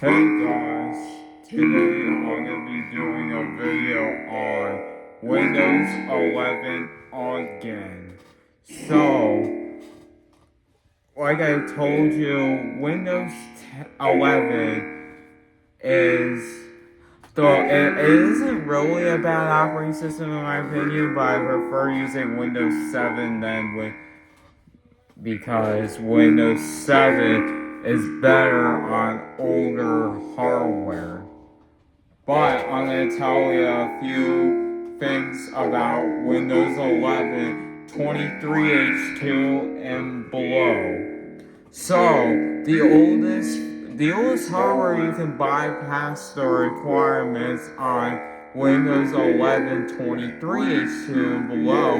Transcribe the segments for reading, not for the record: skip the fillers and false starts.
Hey guys, today I'm going to be doing a video on Windows 11 again. So, like I told you, Windows 11 is, it isn't really a bad operating system in my opinion, but I prefer using Windows 7 because Windows 7 is better on older hardware. But I'm going to tell you a few things about Windows 11 23H2 and below. So, the oldest hardware you can bypass the requirements on Windows 11 23H2 and below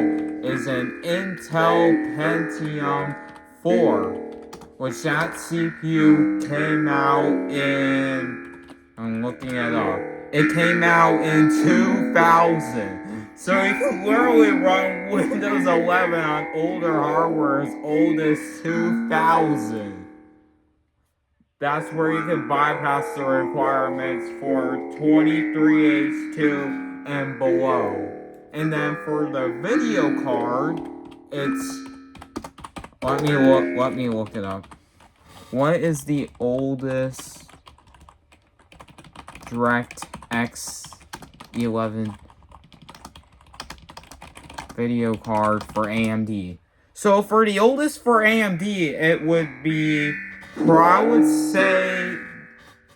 is an Intel Pentium 4, which that CPU came out in, I'm looking it up. It came out in 2000. So you can literally run Windows 11 on older hardware as old as 2000. That's where you can bypass the requirements for 23H2 and below. And then for the video card, it's, let me look it up. What is the oldest DirectX 11 video card for AMD? So for the oldest for AMD, it would be, I would say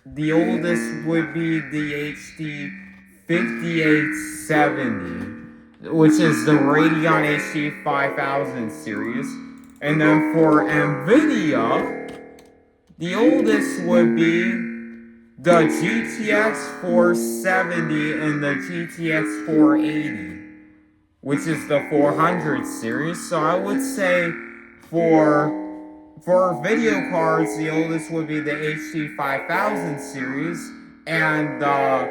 the oldest would be the HD 5870, which is the Radeon HD 5000 series. And then for NVIDIA, the oldest would be the GTX 470 and the GTX 480, which is the 400 series. So I would say for video cards, the oldest would be the HD 5000 series and the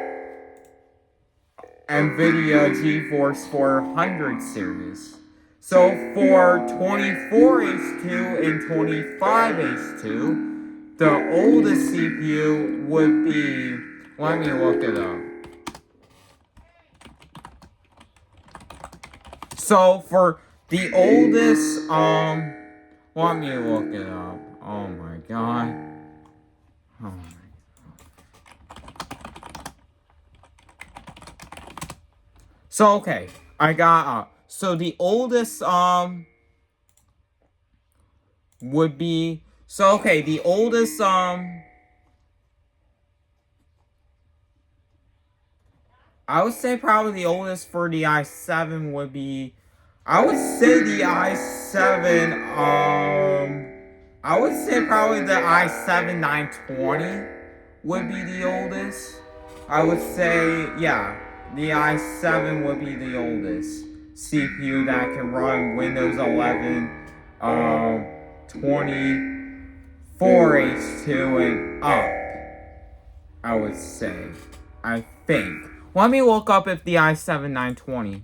NVIDIA GeForce 400 series. So for 24H2 and 25H2, the oldest CPU would be, let me look it up. So for the oldest, let me look it up. Oh my god. Oh my god. So okay, I got so the oldest would be, so okay, the oldest I would say probably the oldest for the i7 would be, I would say the i7, I would say probably the i7 920 would be the oldest. I would say, yeah, the i7 would be the oldest CPU that can run Windows 11, 24H2 and up, I would say. I think. Let me look up if the i7 920.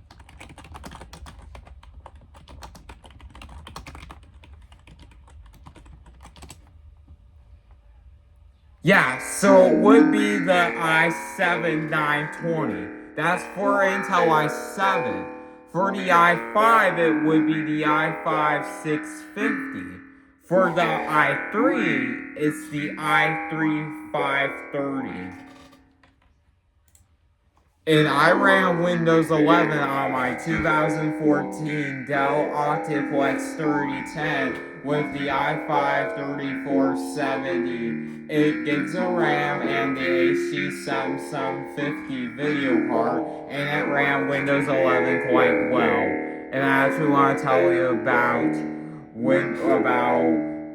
Yeah, so it would be the i7 920. That's for Intel i7. For the i5, it would be the i5 650. For the i3, it's the i3 530. And I ran Windows 11 on my 2014 Dell Optiplex 3010 with the i5 3470, 8 gigs of RAM, and the HD Samsung 50 video card, and it ran Windows 11 quite well. And I actually want to tell you about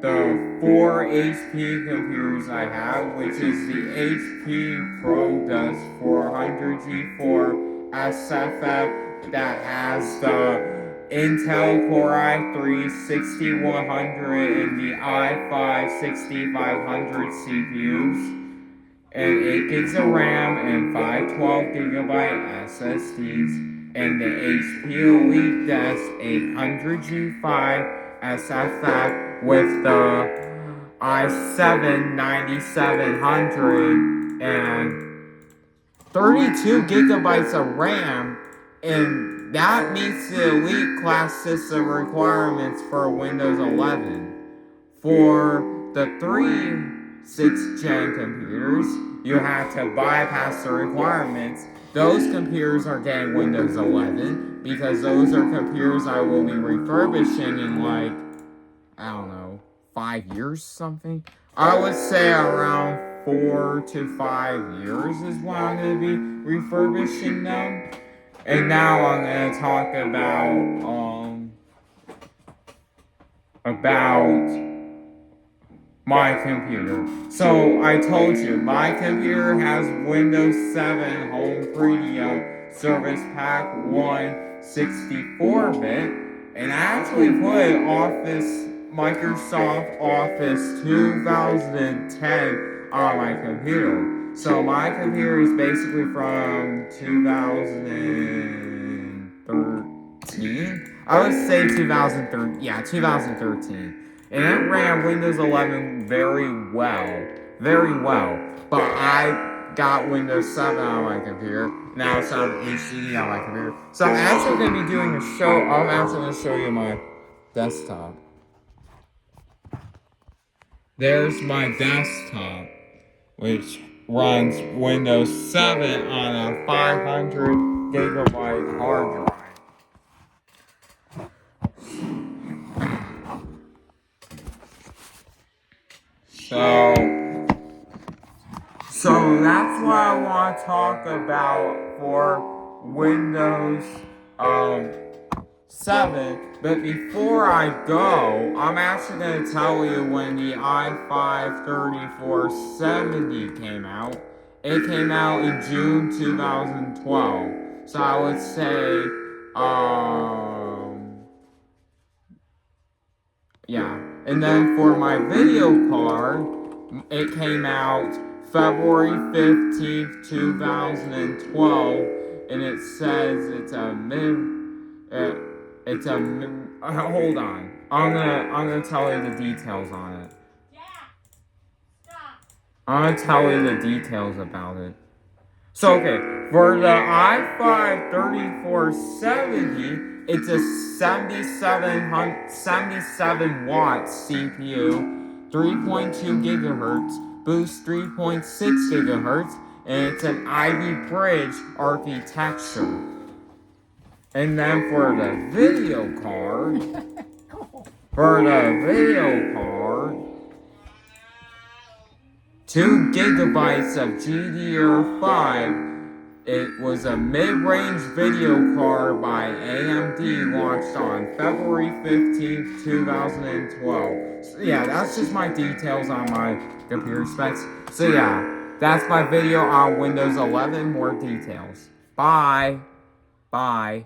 the 4 HP computers I have, which is the HP ProDust 400G4 SFF that has the Intel Core i3 6100 and the i5 6500 CPUs, and 8 gigs of RAM and 512GB SSDs, and the HP Elite Desk 800G5 SFF with the i7 9700 and 32 gigabytes of RAM, and that meets the elite class system requirements for Windows 11. For the 6th gen computers, you have to bypass the requirements. Those computers are getting Windows 11 because those are computers I will be refurbishing in like, I don't know, 5 years or something. I would say around 4 to 5 years is when I'm going to be refurbishing them. And now I'm going to talk about my computer. So I told you, my computer has Windows 7 Home Preview Service Pack 1 64-bit, and I actually put Microsoft Office 2010 on my computer. So my computer is basically from 2013. I would say 2013. Yeah, 2013. And it ran Windows 11 very well. But I got Windows 7 on my computer. Now it's on HDD on my computer. So I'm actually going to be doing a show. I'm actually going to show you my desktop. There's my desktop, which runs Windows 7 on a 500 gigabyte hard drive. So that's what I want to talk about for Windows 7. But before I go, I'm actually going to tell you when the i5-3470 came out. It came out in June 2012. So I would say, yeah. And then for my video card, it came out February 15th, 2012, and it says hold on. I'm gonna tell you the details on it. I'm gonna tell you the details about it. So okay, for the i5-3470, it's a 77 watt CPU, 3.2 gigahertz, boost 3.6 gigahertz, and it's an Ivy Bridge architecture. And then for the video card, 2 gigabytes of GDDR5. It was a mid-range video card by AMD, launched on February 15th, 2012. So yeah, that's just my details on my computer specs. So yeah, that's my video on Windows 11. More details. Bye. Bye.